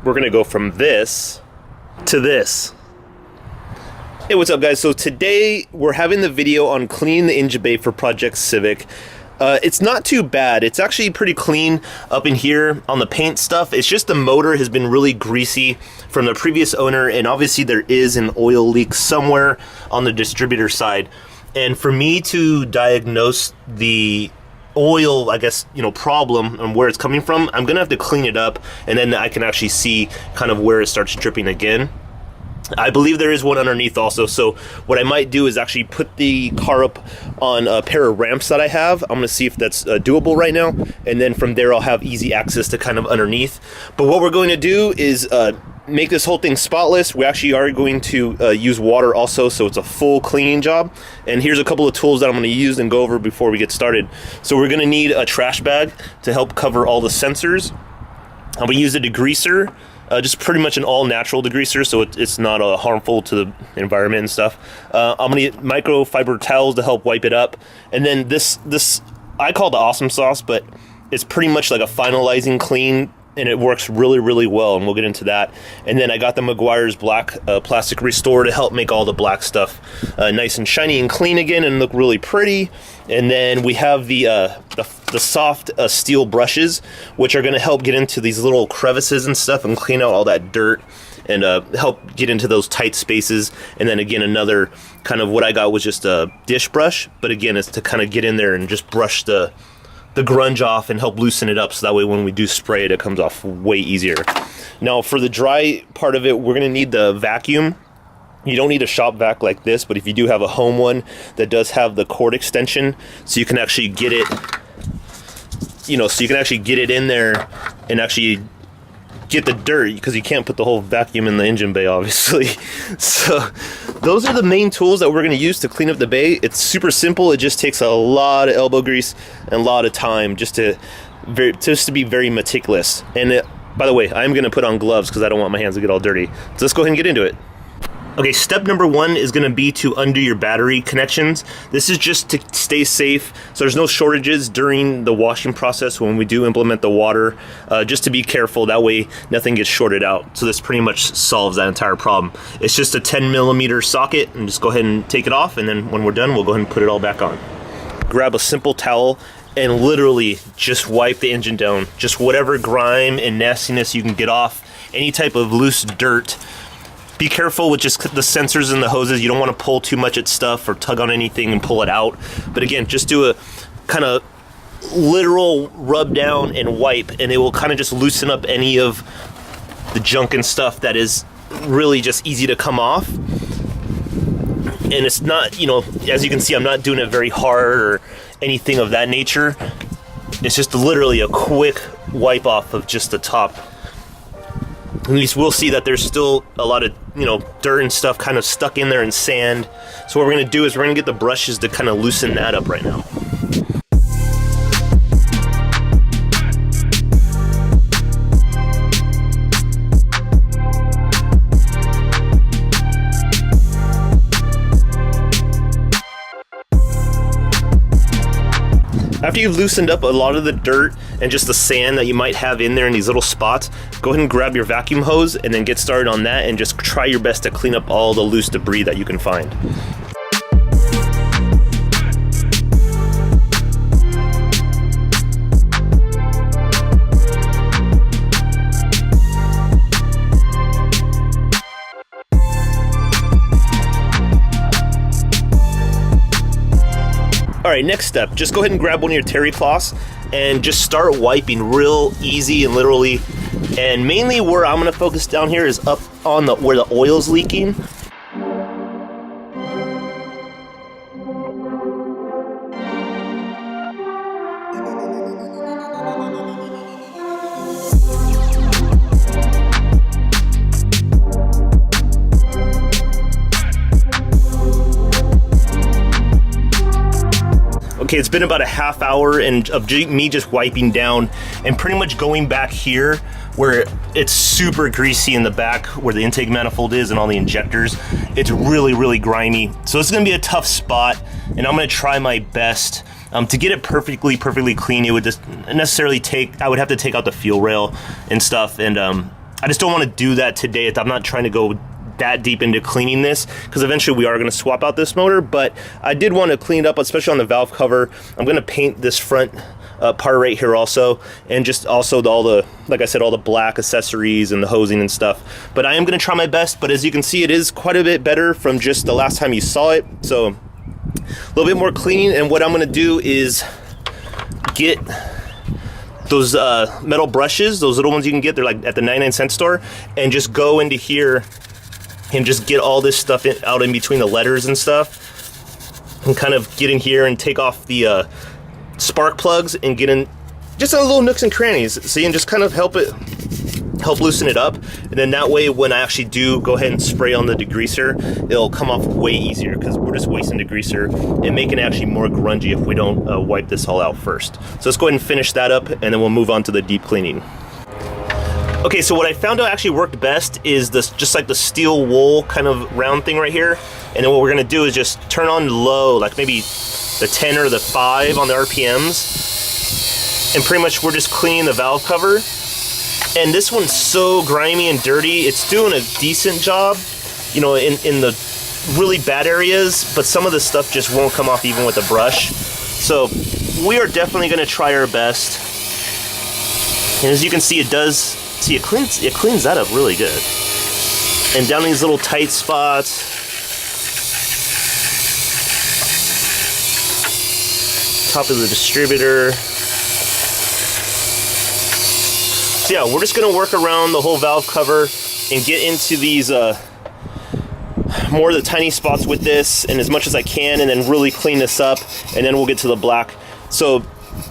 we're gonna go from this to this. Hey, what's up guys? So today we're having the video on cleaning the engine bay for Project Civic. It's not too bad. It's actually pretty clean up in here on the paint stuff. It's just the motor has been really greasy from the previous owner, and obviously there is an oil leak somewhere on the distributor side. And for me to diagnose the oil, I guess, problem and where it's coming from, I'm gonna have to clean it up, and then I can actually see kind of where it starts dripping again. I believe there is one underneath also, so what I might do is actually put the car up on a pair of ramps that I have. I'm gonna see if that's doable right now, and then from there I'll have easy access to kind of underneath. But what we're going to do is make this whole thing spotless. We actually are going to use water also, so it's a full cleaning job. And here's a couple of tools that I'm going to use and go over before we get started. So we're going to need a trash bag to help cover all the sensors. I'm going to use a degreaser, just pretty much an all-natural degreaser, so it's not harmful to the environment and stuff. I'm going to get microfiber towels to help wipe it up. And then this I call it the awesome sauce, but it's pretty much like a finalizing clean, and it works really, really well, and we'll get into that. And then I got the Meguiar's black plastic restore to help make all the black stuff nice and shiny and clean again and look really pretty. And then we have the soft steel brushes, which are going to help get into these little crevices and stuff and clean out all that dirt and help get into those tight spaces. And then again, another kind of what I got was just a dish brush, but again, it's to kind of get in there and just brush the grunge off and help loosen it up, so that way when we do spray it, it comes off way easier. Now for the dry part of it, we're gonna need the vacuum. You don't need a shop vac like this, but if you do have a home one that does have the cord extension, so you can actually get it, so you can actually get it in there and actually get the dirt, because you can't put the whole vacuum in the engine bay, obviously. So those are the main tools that we're going to use to clean up the bay. It's super simple. It just takes a lot of elbow grease and a lot of time just to be very meticulous. And by the way, I'm going to put on gloves because I don't want my hands to get all dirty. So let's go ahead and get into it. Okay, step number one is going to be to undo your battery connections. This is just to stay safe, so there's no shortages during the washing process when we do implement the water. Just to be careful, that way nothing gets shorted out. So this pretty much solves that entire problem. It's just a 10mm socket, and just go ahead and take it off, and then when we're done, we'll go ahead and put it all back on. Grab a simple towel and literally just wipe the engine down. Just whatever grime and nastiness you can get off, any type of loose dirt. Be careful with just the sensors and the hoses. You don't want to pull too much at stuff or tug on anything and pull it out. But again, just do a kind of literal rub down and wipe, and it will kind of just loosen up any of the junk and stuff that is really just easy to come off. And it's not, as you can see, I'm not doing it very hard or anything of that nature. It's just literally a quick wipe off of just the top. At least we'll see that there's still a lot of, dirt and stuff kind of stuck in there and sand. So what we're going to do is we're going to get the brushes to kind of loosen that up right now. After you've loosened up a lot of the dirt and just the sand that you might have in there in these little spots, go ahead and grab your vacuum hose and then get started on that, and just try your best to clean up all the loose debris that you can find. All right, next step, just go ahead and grab one of your terry cloths and just start wiping real easy and literally. And mainly where I'm gonna focus down here is up on where the oil's leaking. Okay, it's been about a half hour of me just wiping down and pretty much going back here where it's super greasy in the back where the intake manifold is and all the injectors. It's really, really grimy. So it's gonna be a tough spot, and I'm gonna try my best to get it perfectly clean. It would just necessarily I would have to take out the fuel rail and stuff, and I just don't want to do that today. I'm not trying to go that deep into cleaning this, because eventually we are going to swap out this motor, but I did want to clean it up, especially on the valve cover. I'm going to paint this front part right here also, and just also all the, like I said, all the black accessories and the hosing and stuff. But I am going to try my best, but as you can see, it is quite a bit better from just the last time you saw it. So a little bit more cleaning, and what I'm going to do is get those metal brushes, those little ones you can get, they're like at the 99-cent store, and just go into here and just get all this stuff out in between the letters and stuff, and kind of get in here and take off the spark plugs and get in just a little nooks and crannies, so you can just kind of help loosen it up. And then that way, when I actually do go ahead and spray on the degreaser, it'll come off way easier, because we're just wasting degreaser and making it actually more grungy if we don't wipe this all out first. So let's go ahead and finish that up, and then we'll move on to the deep cleaning. Okay, so what I found out actually worked best is this, just like the steel wool kind of round thing right here. And then what we're gonna do is just turn on low, like maybe the 10 or the 5 on the RPMs. And pretty much we're just cleaning the valve cover. And this one's so grimy and dirty. It's doing a decent job, you know, in the really bad areas, but some of the stuff just won't come off even with a brush. So we are definitely gonna try our best. And as you can see, it does, see, it cleans that up really good. And down these little tight spots. Top of the distributor. So yeah, we're just gonna work around the whole valve cover and get into these more of the tiny spots with this, and as much as I can, and then really clean this up, and then we'll get to the black. So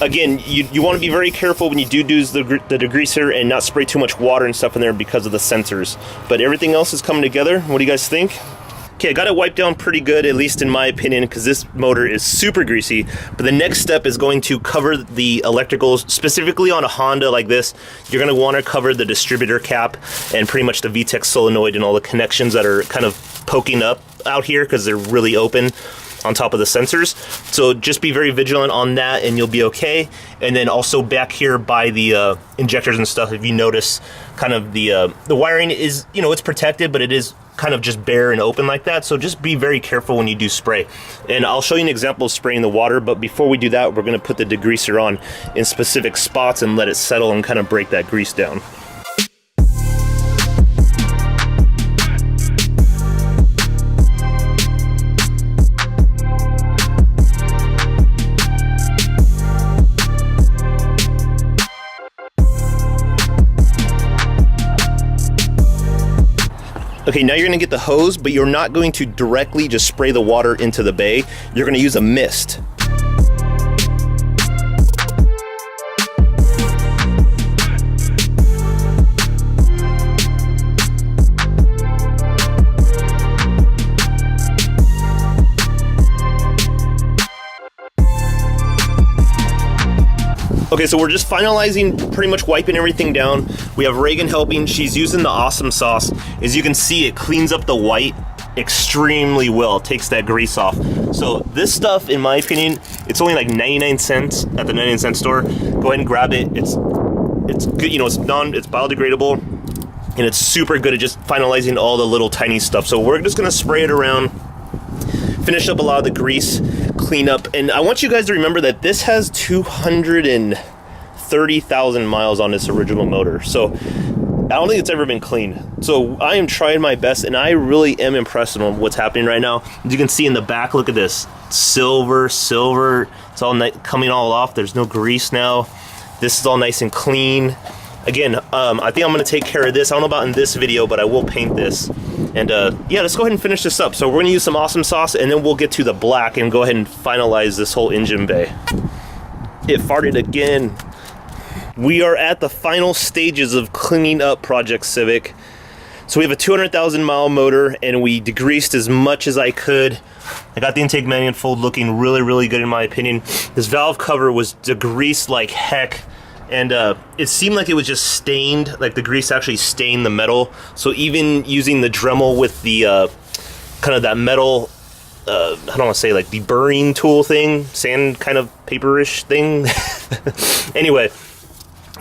again, you want to be very careful when you do the degreaser and not spray too much water and stuff in there because of the sensors. But everything else is coming together. What do you guys think? Okay, I got it wiped down pretty good, at least in my opinion, because this motor is super greasy. But the next step is going to cover the electricals, specifically on a Honda like this. You're going to want to cover the distributor cap and pretty much the VTEC solenoid and all the connections that are kind of poking up out here because they're really open on top of the sensors. So just be very vigilant on that and you'll be okay. And then also back here by the injectors and stuff, if you notice, kind of the wiring is, you know, it's protected, but it is kind of just bare and open like that. So just be very careful when you do spray. And I'll show you an example of spraying the water, but before we do that, we're gonna put the degreaser on in specific spots and let it settle and kind of break that grease down. Okay, now you're gonna get the hose, but you're not going to directly just spray the water into the bay. You're gonna use a mist. Okay, so we're just finalizing, pretty much wiping everything down. We have Reagan helping. She's using the awesome sauce. As you can see, it cleans up the white extremely well. It takes that grease off. So this stuff, in my opinion, it's only like 99 cents at the 99-cent store. Go ahead and grab it. It's good, you know, it's biodegradable, and it's super good at just finalizing all the little tiny stuff. So we're just gonna spray it around, finish up a lot of the grease, clean up. And I want you guys to remember that this has 230,000 miles on this original motor. So I don't think it's ever been cleaned. So I am trying my best, and I really am impressed on what's happening right now. As you can see in the back, look at this. Silver. It's all coming all off. There's no grease now. This is all nice and clean. Again, I think I'm gonna take care of this. I don't know about in this video, but I will paint this. And yeah, let's go ahead and finish this up. So we're gonna use some awesome sauce, and then we'll get to the black and go ahead and finalize this whole engine bay. It farted again. We are at the final stages of cleaning up Project Civic. So we have a 200,000 mile motor, and we degreased as much as I could. I got the intake manifold looking really, really good in my opinion. This valve cover was degreased like heck. And it seemed like it was just stained, like the grease actually stained the metal. So even using the Dremel with the kind of that metal, I don't want to say like deburring tool thing, sand kind of paperish thing. Anyway,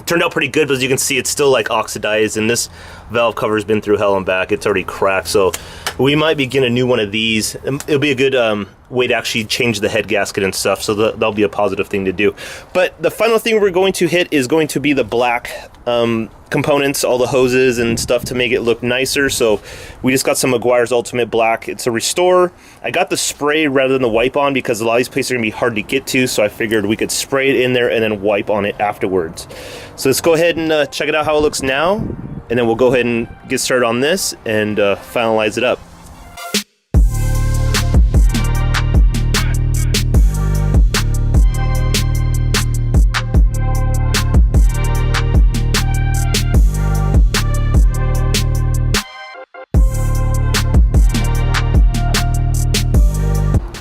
Turned out pretty good, but as you can see, it's still like oxidized, and this valve cover's been through hell and back. It's already cracked, so we might be getting a new one of these. It'll be a good way to actually change the head gasket and stuff, so that'll be a positive thing to do. But the final thing we're going to hit is going to be the black components, all the hoses and stuff to make it look nicer. So we just got some Meguiar's Ultimate Black. It's a restore. I got the spray rather than the wipe on because a lot of these places are gonna be hard to get to, so I figured we could spray it in there and then wipe on it afterwards. So let's go ahead and check it out how it looks now, and then we'll go ahead and get started on this and finalize it up.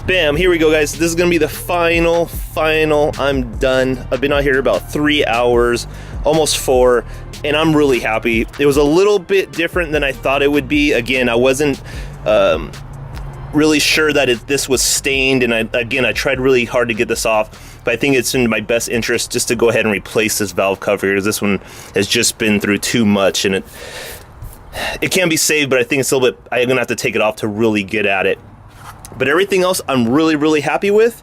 Bam, here we go, guys. This is gonna be the final. I'm done. I've been out here about 3 hours, almost 4, and I'm really happy. It was a little bit different than I thought it would be. Again, I wasn't really sure that this was stained, and I tried really hard to get this off, but I think it's in my best interest just to go ahead and replace this valve cover, because this one has just been through too much, and it can be saved, but I think it's a little bit, I'm gonna have to take it off to really get at it. But everything else I'm really happy with.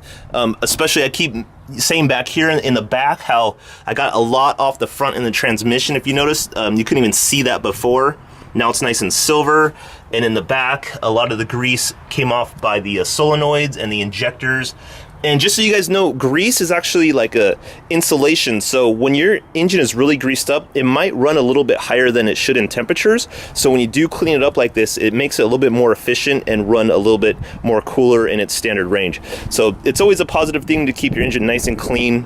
Especially I keep saying back here in the back how I got a lot off the front in the transmission. If you notice, you couldn't even see that before. Now it's nice and silver. And in the back, a lot of the grease came off by the solenoids and the injectors. And just so you guys know, grease is actually like a insulation. So when your engine is really greased up, it might run a little bit higher than it should in temperatures. So when you do clean it up like this, it makes it a little bit more efficient and run a little bit more cooler in its standard range. So it's always a positive thing to keep your engine nice and clean.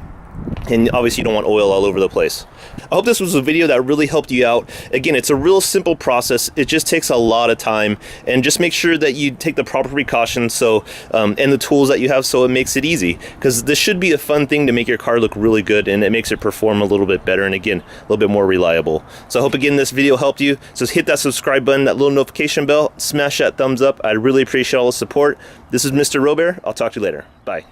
And obviously you don't want oil all over the place. I hope this was a video that really helped you out. Again, it's a real simple process. It just takes a lot of time, and just make sure that you take the proper precautions and the tools that you have, so it makes it easy, because this should be a fun thing to make your car look really good, and it makes it perform a little bit better, and again, a little bit more reliable. So I hope again this video helped you. So hit that subscribe button, that little notification bell, smash that thumbs up. I really appreciate all the support. This is Mr. Robert. I'll talk to you later. Bye.